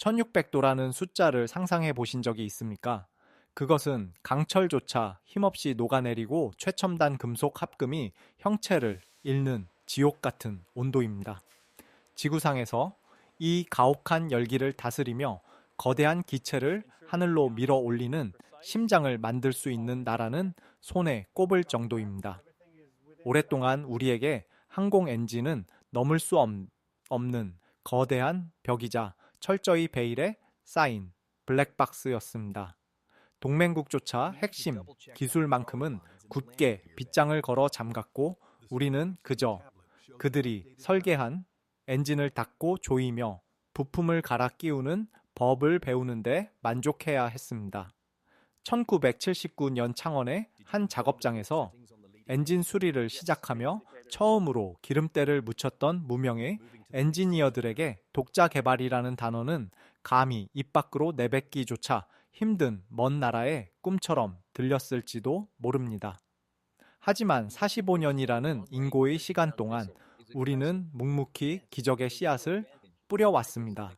1600도라는 숫자를 상상해 보신 적이 있습니까? 그것은 강철조차 힘없이 녹아내리고 최첨단 금속 합금이 형체를 잃는 지옥 같은 온도입니다. 지구상에서 이 가혹한 열기를 다스리며 거대한 기체를 하늘로 밀어 올리는 심장을 만들 수 있는 나라는 손에 꼽을 정도입니다. 오랫동안 우리에게 항공 엔진은 넘을 수 없는 거대한 벽이자 철저히 베일에 쌓인 블랙박스였습니다. 동맹국조차 핵심 기술만큼은 굳게 빗장을 걸어 잠갔고 우리는 그저 그들이 설계한 엔진을 닫고 조이며 부품을 갈아 끼우는 법을 배우는데 만족해야 했습니다. 1979년 창원의 한 작업장에서 엔진 수리를 시작하며 처음으로 기름때를 묻혔던 무명의 엔지니어들에게 독자 개발이라는 단어는 감히 입 밖으로 내뱉기조차 힘든 먼 나라의 꿈처럼 들렸을지도 모릅니다. 하지만 45년이라는 인고의 시간 동안 우리는 묵묵히 기적의 씨앗을 뿌려왔습니다.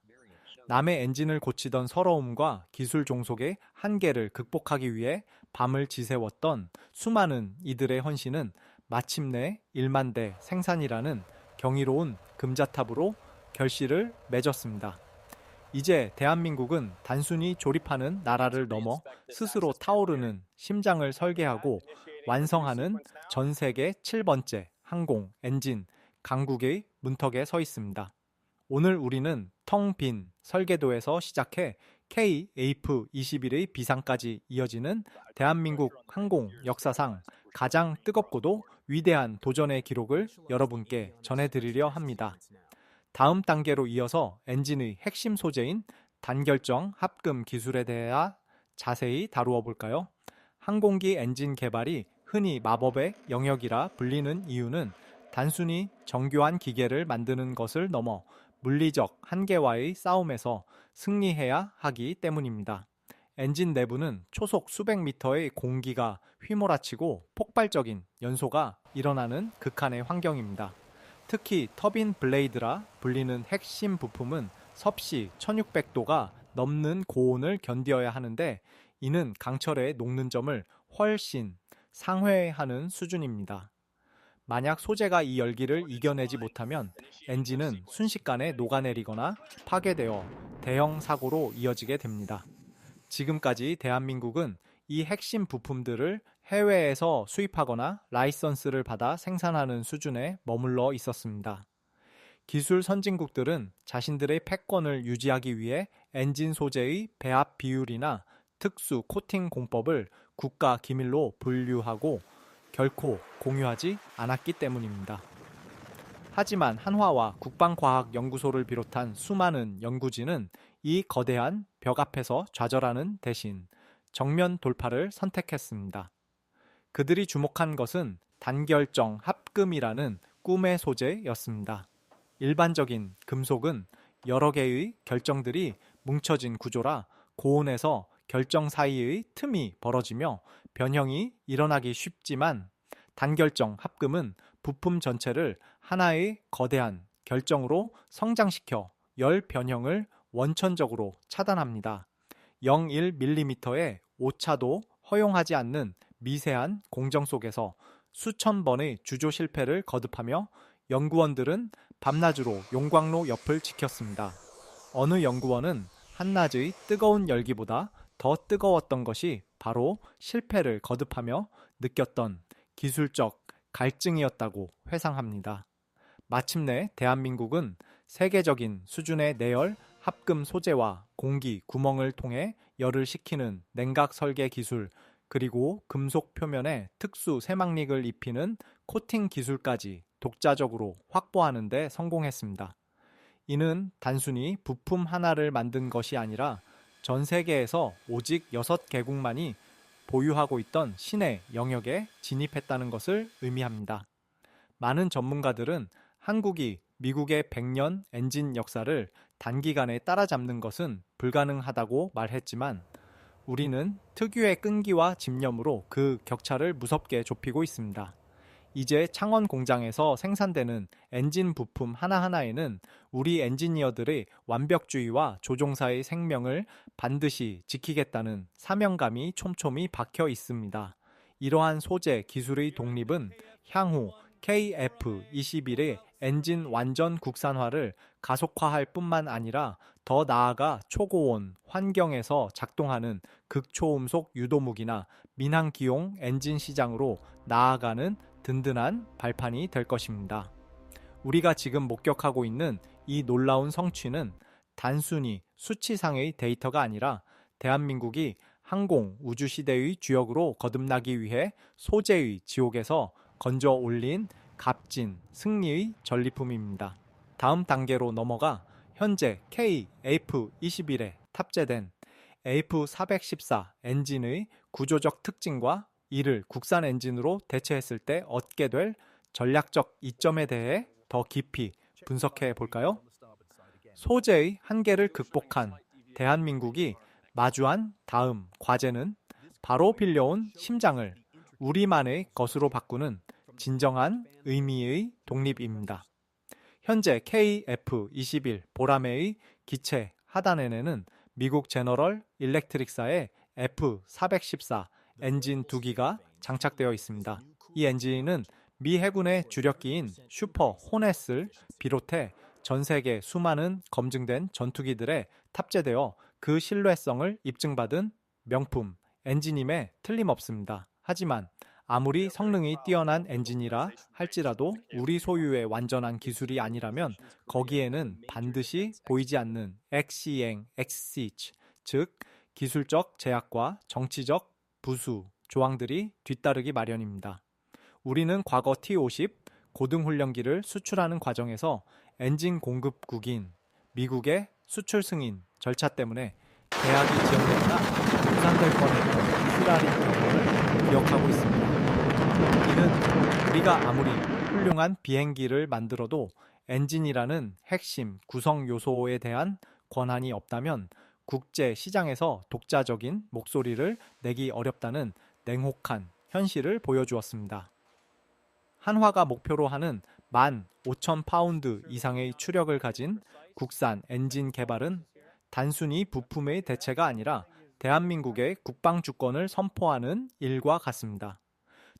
남의 엔진을 고치던 서러움과 기술 종속의 한계를 극복하기 위해 밤을 지새웠던 수많은 이들의 헌신은 마침내 1만 대 생산이라는 경이로운 금자탑으로 결실을 맺었습니다. 이제 대한민국은 단순히 조립하는 나라를 넘어 스스로 타오르는 심장을 설계하고 완성하는 전 세계 7번째 항공 엔진 강국의 문턱에 서 있습니다. 오늘 우리는 텅 빈 설계도에서 시작해 KF-21의 비상까지 이어지는 대한민국 항공 역사상 가장 뜨겁고도 위대한 도전의 기록을 여러분께 전해드리려 합니다. 다음 단계로 이어서 엔진의 핵심 소재인 단결정 합금 기술에 대해 자세히 다루어 볼까요? 항공기 엔진 개발이 흔히 마법의 영역이라 불리는 이유는 단순히 정교한 기계를 만드는 것을 넘어 물리적 한계와의 싸움에서 승리해야 하기 때문입니다. 엔진 내부는 초속 수백 미터의 공기가 휘몰아치고 폭발적인 연소가 일어나는 극한의 환경입니다. 특히 터빈 블레이드라 불리는 핵심 부품은 섭씨 1600도가 넘는 고온을 견뎌야 하는데 이는 강철의 녹는 점을 훨씬 상회하는 수준입니다. 만약 소재가 이 열기를 이겨내지 못하면 엔진은 순식간에 녹아내리거나 파괴되어 대형 사고로 이어지게 됩니다. 지금까지 대한민국은 이 핵심 부품들을 해외에서 수입하거나 라이선스를 받아 생산하는 수준에 머물러 있었습니다. 기술 선진국들은 자신들의 패권을 유지하기 위해 엔진 소재의 배합 비율이나 특수 코팅 공법을 국가 기밀로 분류하고 결코 공유하지 않았기 때문입니다. 하지만 한화와 국방과학연구소를 비롯한 수많은 연구진은 이 거대한 벽 앞에서 좌절하는 대신 정면 돌파를 선택했습니다. 그들이 주목한 것은 단결정 합금이라는 꿈의 소재였습니다. 일반적인 금속은 여러 개의 결정들이 뭉쳐진 구조라 고온에서 결정 사이의 틈이 벌어지며 변형이 일어나기 쉽지만 단결정 합금은 부품 전체를 하나의 거대한 결정으로 성장시켜 열 변형을 원천적으로 차단합니다. 0.1mm의 오차도 허용하지 않는 미세한 공정 속에서 수천 번의 주조 실패를 거듭하며 연구원들은 밤낮으로 용광로 옆을 지켰습니다. 어느 연구원은 한낮의 뜨거운 열기보다 더 뜨거웠던 것이 바로 실패를 거듭하며 느꼈던 기술적 갈증이었다고 회상합니다. 마침내 대한민국은 세계적인 수준의 내열 합금 소재와 공기 구멍을 통해 열을 식히는 냉각 설계 기술 그리고 금속 표면에 특수 세막릭을 입히는 코팅 기술까지 독자적으로 확보하는 데 성공했습니다. 이는 단순히 부품 하나를 만든 것이 아니라 전 세계에서 오직 6개국만이 보유하고 있던 신의 영역에 진입했다는 것을 의미합니다. 많은 전문가들은 한국이 미국의 100년 엔진 역사를 단기간에 따라잡는 것은 불가능하다고 말했지만 우리는 특유의 끈기와 집념으로 그 격차를 무섭게 좁히고 있습니다. 이제 창원 공장에서 생산되는 엔진 부품 하나하나에는 우리 엔지니어들의 완벽주의와 조종사의 생명을 반드시 지키겠다는 사명감이 촘촘히 박혀 있습니다. 이러한 소재 기술의 독립은 향후 KF-21의 엔진 완전 국산화를 가속화할 뿐만 아니라 더 나아가 초고온 환경에서 작동하는 극초음속 유도무기나 민항기용 엔진 시장으로 나아가는 든든한 발판이 될 것입니다. 우리가 지금 목격하고 있는 이 놀라운 성취는 단순히 수치상의 데이터가 아니라 대한민국이 항공 우주 시대의 주역으로 거듭나기 위해 소재의 지옥에서 건져 올린 값진 승리의 전리품입니다. 다음 단계로 넘어가 현재 KF-21에 탑재된 AF414 엔진의 구조적 특징과 이를 국산 엔진으로 대체했을 때 얻게 될 전략적 이점에 대해 더 깊이 분석해 볼까요? 소재의 한계를 극복한 대한민국이 마주한 다음 과제는 바로 빌려온 심장을 우리만의 것으로 바꾸는 진정한 의미의 독립입니다. 현재 KF-21 보라매의 기체 하단에는 미국 제너럴 일렉트릭사의 F414 엔진 2기가 장착되어 있습니다. 이 엔진은 미 해군의 주력기인 슈퍼 호넷을 비롯해 전 세계 수많은 검증된 전투기들에 탑재되어 그 신뢰성을 입증받은 명품 엔진임에 틀림없습니다. 하지만 아무리 성능이 뛰어난 엔진이라 할지라도 우리 소유의 완전한 기술이 아니라면 거기에는 반드시 보이지 않는 액시행, 엑시치, 즉 기술적 제약과 정치적 부수, 조항들이 뒤따르기 마련입니다. 우리는 과거 T-50 고등훈련기를 수출하는 과정에서 엔진 공급국인 미국의 수출 승인 절차 때문에 계약이 지연되거나 중단될 뻔했던 이스라엘 경험을 기억하고 있습니다. 이는 우리가 아무리 훌륭한 비행기를 만들어도 엔진이라는 핵심 구성 요소에 대한 권한이 없다면 국제 시장에서 독자적인 목소리를 내기 어렵다는 냉혹한 현실을 보여주었습니다. 한화가 목표로 하는 15,000파운드 이상의 추력을 가진 국산 엔진 개발은 단순히 부품의 대체가 아니라 대한민국의 국방 주권을 선포하는 일과 같습니다.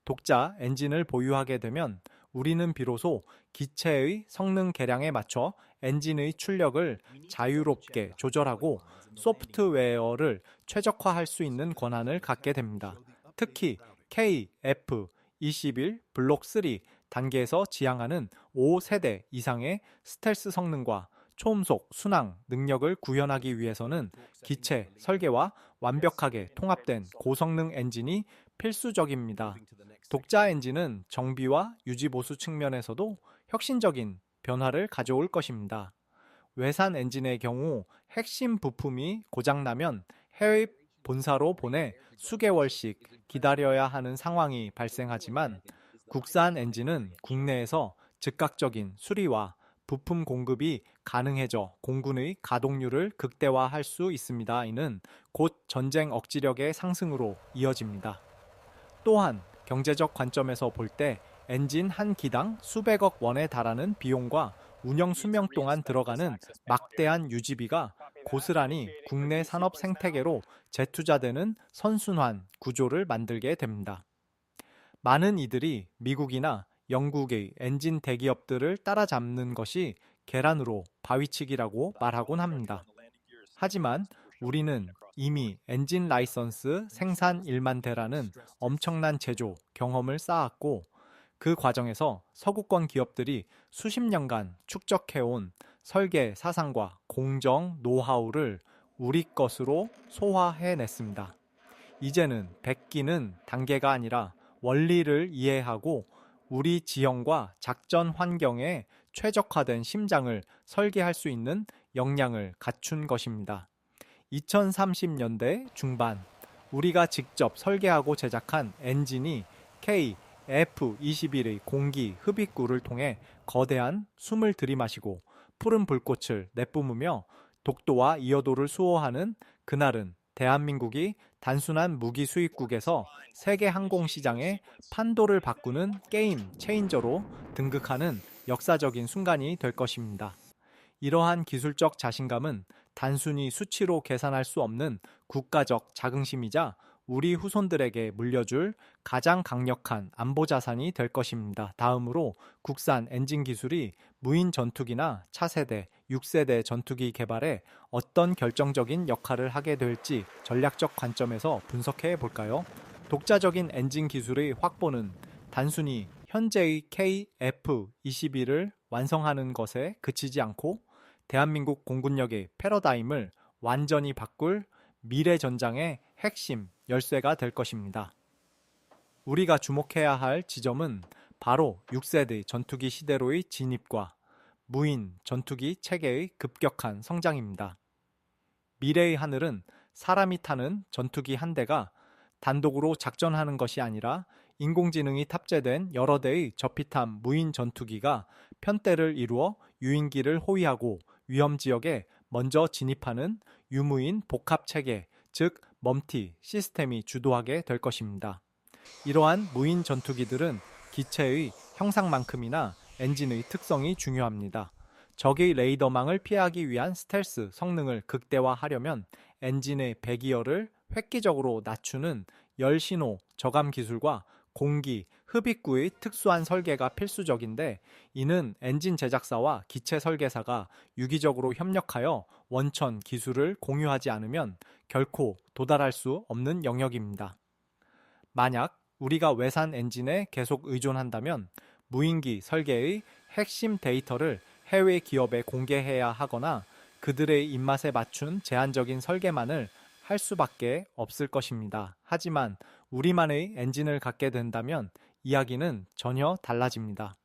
독자 엔진을 보유하게 되면 우리는 비로소 기체의 성능 개량에 맞춰 엔진의 출력을 자유롭게 조절하고 소프트웨어를 최적화할 수 있는 권한을 갖게 됩니다. 특히 KF-21 블록 3 단계에서 지향하는 5세대 이상의 스텔스 성능과 초음속 순항 능력을 구현하기 위해서는 기체 설계와 완벽하게 통합된 고성능 엔진이 필수적입니다. 독자 엔진은 정비와 유지 보수 측면에서도 혁신적인 변화를 가져올 것입니다. 외산 엔진의 경우 핵심 부품이 고장나면 해외 본사로 보내 수개월씩 기다려야 하는 상황이 발생하지만 국산 엔진은 국내에서 즉각적인 수리와 부품 공급이 가능해져 공군의 가동률을 극대화할 수 있습니다. 이는 곧 전쟁 억지력의 상승으로 이어집니다. 또한 경제적 관점에서 볼 때 엔진 한 기당 수백억 원에 달하는 비용과 운영 수명 동안 들어가는 막대한 유지비가 고스란히 국내 산업 생태계로 재투자되는 선순환 구조를 만들게 됩니다. 많은 이들이 미국이나 영국의 엔진 대기업들을 따라잡는 것이 계란으로 바위치기라고 말하곤 합니다. 하지만 우리는 이미 엔진 라이선스 생산 1만 대라는 엄청난 제조 경험을 쌓았고 그 과정에서 서구권 기업들이 수십 년간 축적해온 설계 사상과 공정 노하우를 우리 것으로 소화해냈습니다. 이제는 백기는 단계가 아니라 원리를 이해하고 우리 지형과 작전 환경에 최적화된 심장을 설계할 수 있는 역량을 갖춘 것입니다. 2030년대 중반 우리가 직접 설계하고 제작한 엔진이 KF-21의 공기 흡입구를 통해 거대한 숨을 들이마시고 푸른 불꽃을 내뿜으며 독도와 이어도를 수호하는 그날은 대한민국이 단순한 무기 수입국에서 세계 항공 시장의 판도를 바꾸는 게임 체인저로 등극하는 역사적인 순간이 될 것입니다. 이러한 기술적 자신감은 단순히 수치로 계산할 수 없는 국가적 자긍심이자 우리 후손들에게 물려줄 가장 강력한 안보 자산이 될 것입니다. 다음으로 국산 엔진 기술이 무인 전투기나 차세대, 6세대 전투기 개발에 어떤 결정적인 역할을 하게 될지 전략적 관점에서 분석해 볼까요? 독자적인 엔진 기술의 확보는 단순히 현재의 KF-21을 완성하는 것에 그치지 않고 대한민국 공군력의 패러다임을 완전히 바꿀 미래 전장의 핵심 열쇠가 될 것입니다. 우리가 주목해야 할 지점은 바로 6세대 전투기 시대로의 진입과 무인 전투기 체계의 급격한 성장입니다. 미래의 하늘은 사람이 타는 전투기 한 대가 단독으로 작전하는 것이 아니라 인공지능이 탑재된 여러 대의 저피탐 무인 전투기가 편대를 이루어 유인기를 호위하고 위험 지역에 먼저 진입하는 유무인 복합 체계, 즉 멈티 시스템이 주도하게 될 것입니다. 이러한 무인 전투기들은 기체의 형상만큼이나 엔진의 특성이 중요합니다. 적의 레이더망을 피하기 위한 스텔스 성능을 극대화하려면 엔진의 배기열을 획기적으로 낮추는 열신호 저감 기술과 공기, 흡입구의 특수한 설계가 필수적인데 이는 엔진 제작사와 기체 설계사가 유기적으로 협력하여 원천 기술을 공유하지 않으면 결코 도달할 수 없는 영역입니다. 만약 우리가 외산 엔진에 계속 의존한다면 무인기 설계의 핵심 데이터를 해외 기업에 공개해야 하거나 그들의 입맛에 맞춘 제한적인 설계만을 할 수밖에 없을 것입니다. 하지만 우리만의 엔진을 갖게 된다면 이야기는 전혀 달라집니다.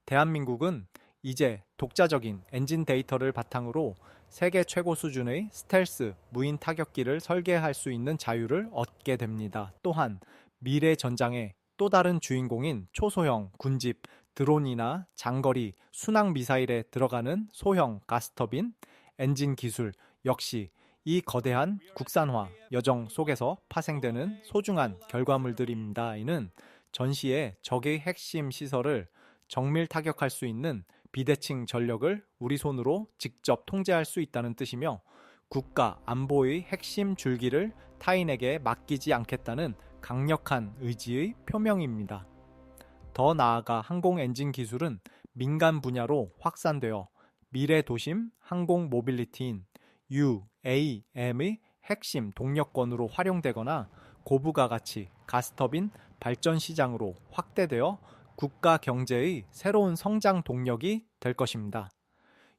대한민국은 이제 독자적인 엔진 데이터를 바탕으로 세계 최고 수준의 스텔스 무인 타격기를 설계할 수 있는 자유를 얻게 됩니다. 또한 미래 전장의 또 다른 주인공인 초소형 군집 드론이나 장거리 순항 미사일에 들어가는 소형 가스터빈 엔진 기술 역시 이 거대한 국산화 여정 속에서 파생되는 소중한 결과물들입니다. 이는 전시의 적의 핵심 시설을 정밀 타격할 수 있는 비대칭 전력을 우리 손으로 직접 통제할 수 있다는 뜻이며 국가 안보의 핵심 줄기를 타인에게 맡기지 않겠다는 강력한 의지의 표명입니다. 더 나아가 항공 엔진 기술은 민간 분야로 확산되어 미래 도심 항공 모빌리티인 UAM의 핵심 동력권으로 활용되거나 고부가 가치 가스터빈 발전 시장으로 확대되어 국가 경제의 새로운 성장 동력이 될 것입니다.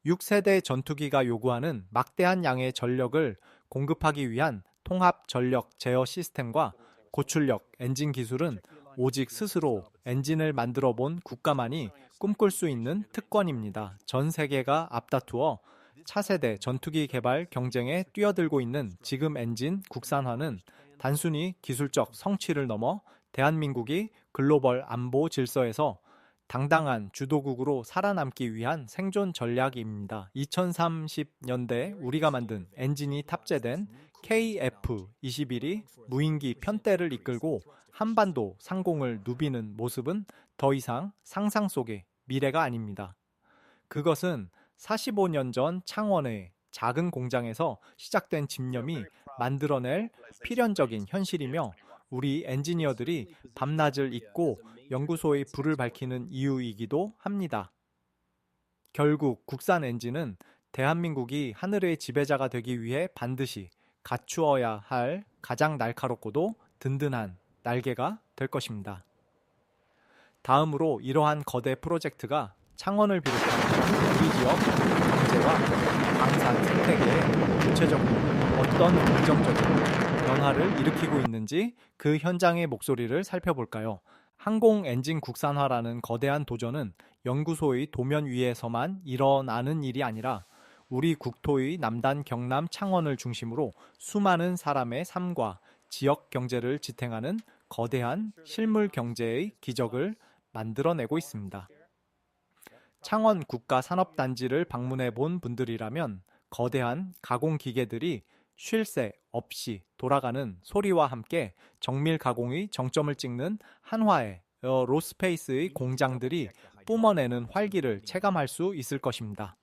6세대 전투기가 요구하는 막대한 양의 전력을 공급하기 위한 통합 전력 제어 시스템과 고출력 엔진 기술은 오직 스스로 엔진을 만들어 본 국가만이 꿈꿀 수 있는 특권입니다. 전 세계가 앞다투어 차세대 전투기 개발 경쟁에 뛰어들고 있는 지금 엔진 국산화는 단순히 기술적 성취를 넘어 대한민국이 글로벌 안보 질서에서 당당한 주도국으로 살아남기 위한 생존 전략입니다. 2030년대 우리가 만든 엔진이 탑재된 KF-21이 무인기 편대를 이끌고 한반도 상공을 누비는 모습은 더 이상 상상 속의 미래가 아닙니다. 그것은 45년 전 창원의 작은 공장에서 시작된 집념이 만들어낼 필연적인 현실이며 우리 엔지니어들이 밤낮을 잇고 연구소의 불을 밝히는 이유이기도 합니다. 결국 국산 엔진은 대한민국이 하늘의 지배자가 되기 위해 반드시 갖추어야 할 가장 날카롭고도 든든한 날개가 될 것입니다. 다음으로 이러한 거대 프로젝트가 창원을 비롯한 우리 지역 경제와 방산 생태계에 구체적으로 어떤 긍정적인 변화를 일으키고 있는지 그 현장의 목소리를 살펴볼까요? 항공 엔진 국산화라는 거대한 도전은 연구소의 도면 위에서만 일어나는 일이 아니라 우리 국토의 남단 경남 창원을 중심으로 수많은 사람의 삶과 지역 경제를 지탱하는 거대한 실물 경제의 기적을 만들어내고 있습니다. 창원 국가산업단지를 방문해 본 분들이라면 거대한 가공기계들이 쉴 새 없이 돌아가는 소리와 함께 정밀 가공의 정점을 찍는 한화의 로스페이스의 공장들이 뿜어내는 활기를 체감할 수 있을 것입니다.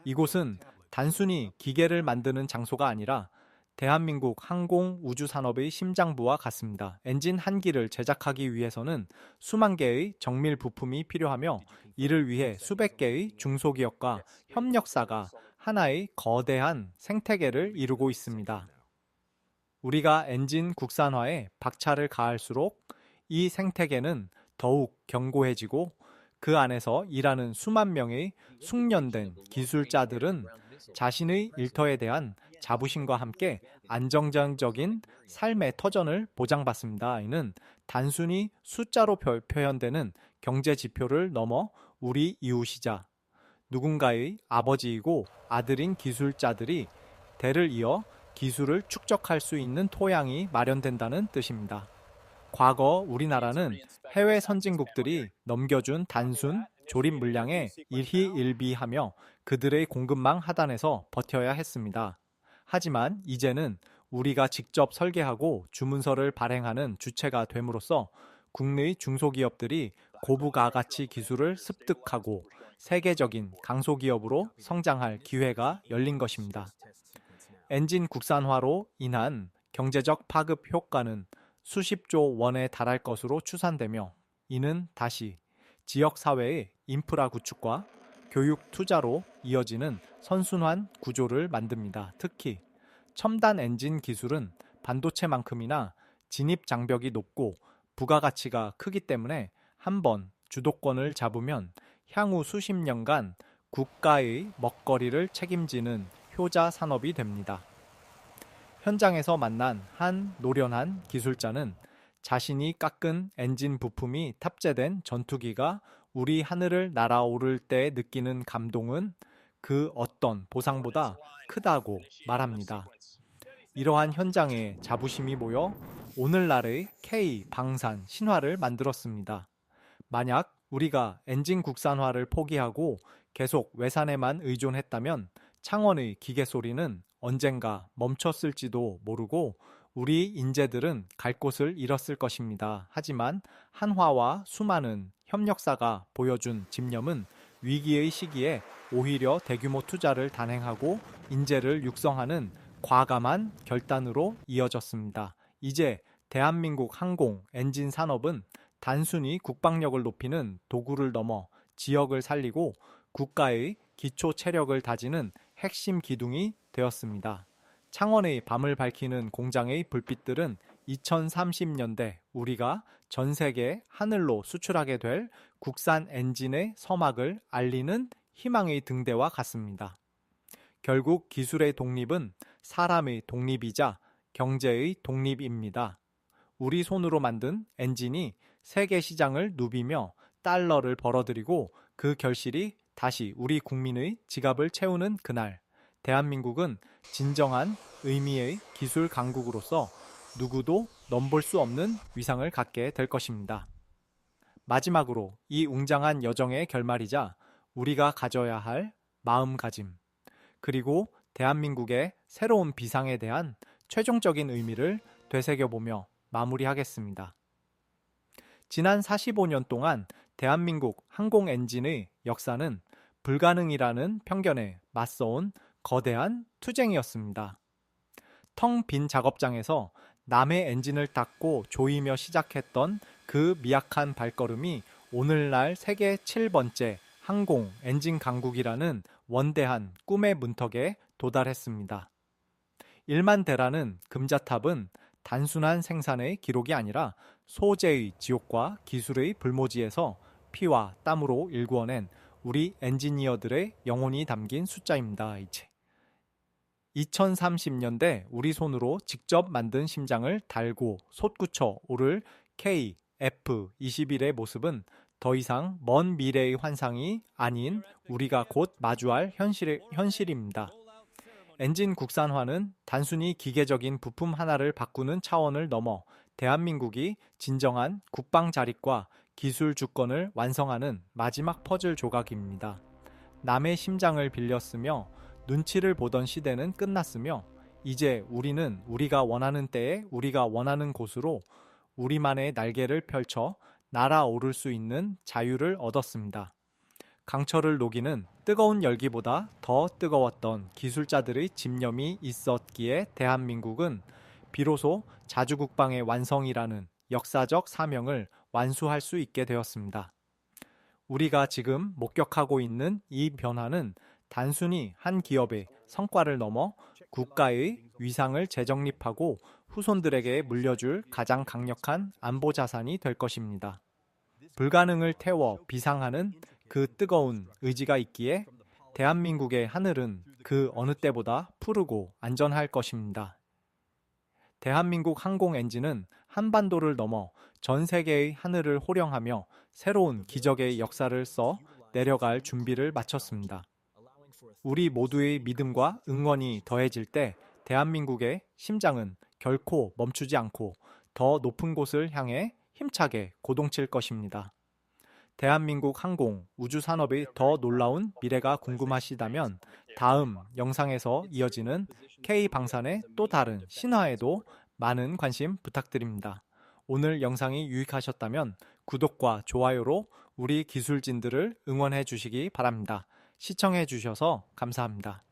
이곳은 단순히 기계를 만드는 장소가 아니라 대한민국 항공 우주 산업의 심장부와 같습니다. 엔진 한 기를 제작하기 위해서는 수만 개의 정밀 부품이 필요하며 이를 위해 수백 개의 중소기업과 협력사가 하나의 거대한 생태계를 이루고 있습니다. 우리가 엔진 국산화에 박차를 가할수록 이 생태계는 더욱 견고해지고 그 안에서 일하는 수만 명의 숙련된 기술자들은 자신의 일터에 대한 자부심과 함께 안정적인 삶의 터전을 보장받습니다. 이는 단순히 숫자로 표현되는 경제 지표를 넘어 우리 이웃이자 누군가의 아버지이고 아들인 기술자들이 대를 이어 기술을 축적할 수 있는 토양이 마련된다는 뜻입니다. 과거 우리나라는 해외 선진국들이 넘겨준 단순 조립 물량에 일희일비하며 그들의 공급망 하단에서 버텨야 했습니다. 하지만 이제는 우리가 직접 설계하고 주문서를 발행하는 주체가 됨으로써 국내의 중소기업들이 고부가가치 기술을 습득하고 세계적인 강소기업으로 성장할 기회가 열린 것입니다. 엔진 국산화로 인한 경제적 파급 효과는 수십조 원에 달할 것으로 추산되며 이는 다시 지역사회의 인프라 구축과 교육 투자로 이어지는 선순환 구조를 만듭니다. 특히 첨단 엔진 기술은 반도체만큼이나 진입 장벽이 높고 부가가치가 크기 때문에 한번 주도권을 잡으면 향후 수십 년간 국가의 먹거리를 책임지는 효자 산업이 됩니다. 현장에서 만난 한 노련한 기술자는 자신이 깎은 엔진 부품이 탑재된 전투기가 우리 하늘을 날아오를 때 느끼는 감동은 그 어떤 보상보다 크다고 말합니다. 이러한 현장에 자부심이 모여 오늘날의 K 방산 신화를 만들었습니다. 만약 우리가 엔진 국산화를 포기하고 계속 외산에만 의존했다면 창원의 기계 소리는 언젠가 멈췄을지도 모르고 우리 인재들은 갈 곳을 잃었을 것입니다. 하지만 한화와 수많은 협력사가 보여준 집념은 위기의 시기에 오히려 대규모 투자를 단행하고 인재를 육성하는 과감한 결단으로 이어졌습니다. 이제 대한민국 항공 엔진 산업은 단순히 국방력을 높이는 도구를 넘어 지역을 살리고 국가의 기초 체력을 다지는 핵심 기둥이 되었습니다. 창원의 밤을 밝히는 공장의 불빛들은 2030년대 우리가 전 세계 하늘로 수출하게 될 국산 엔진의 서막을 알리는 희망의 등대와 같습니다. 결국 기술의 독립은 사람의 독립이자 경제의 독립입니다. 우리 손으로 만든 엔진이 세계 시장을 누비며 달러를 벌어들이고 그 결실이 다시 우리 국민의 지갑을 채우는 그날, 대한민국은 진정한 의미의 기술 강국으로서 누구도 넘볼 수 없는 위상을 갖게 될 것입니다. 마지막으로 이 웅장한 여정의 결말이자 우리가 가져야 할 마음가짐, 그리고 대한민국의 새로운 비상에 대한 최종적인 의미를 되새겨보며 마무리하겠습니다. 지난 45년 동안 대한민국 항공 엔진의 역사는 불가능이라는 편견에 맞서온 거대한 투쟁이었습니다. 텅 빈 작업장에서 남의 엔진을 닦고 조이며 시작했던 그 미약한 발걸음이 오늘날 세계 7번째 항공 엔진 강국이라는 원대한 꿈의 문턱에 도달했습니다. 1만 대라는 금자탑은 단순한 생산의 기록이 아니라 소재의 지옥과 기술의 불모지에서 피와 땀으로 일구어낸 우리 엔지니어들의 영혼이 담긴 숫자입니다. 2030년대 우리 손으로 직접 만든 심장을 달고 솟구쳐 오를 KF-21의 모습은 더 이상 먼 미래의 환상이 아닌 우리가 곧 마주할 현실입니다. 엔진 국산화는 단순히 기계적인 부품 하나를 바꾸는 차원을 넘어 대한민국이 진정한 국방 자립과 기술 주권을 완성하는 마지막 퍼즐 조각입니다. 남의 심장을 빌렸으며 눈치를 보던 시대는 끝났으며 이제 우리는 우리가 원하는 때에 우리가 원하는 곳으로 우리만의 날개를 펼쳐 날아오를 수 있는 자유를 얻었습니다. 강철을 녹이는 뜨거운 열기보다 더 뜨거웠던 기술자들의 집념이 있었기에 대한민국은 비로소 자주국방의 완성이라는 역사적 사명을 완수할 수 있게 되었습니다. 우리가 지금 목격하고 있는 이 변화는 단순히 한 기업의 성과를 넘어 국가의 위상을 재정립하고 후손들에게 물려줄 가장 강력한 안보 자산이 될 것입니다. 불가능을 태워 비상하는 그 뜨거운 의지가 있기에 대한민국의 하늘은 그 어느 때보다 푸르고 안전할 것입니다. 대한민국 항공 엔진은 한반도를 넘어 전 세계의 하늘을 호령하며 새로운 기적의 역사를 써 내려갈 준비를 마쳤습니다. 우리 모두의 믿음과 응원이 더해질 때 대한민국의 심장은 결코 멈추지 않고 더 높은 곳을 향해 힘차게 고동칠 것입니다. 대한민국 항공, 우주 산업의 더 놀라운 미래가 궁금하시다면 다음 영상에서 이어지는 K방산의 또 다른 신화에도 많은 관심 부탁드립니다. 오늘 영상이 유익하셨다면 구독과 좋아요로 우리 기술진들을 응원해 주시기 바랍니다. 시청해 주셔서 감사합니다.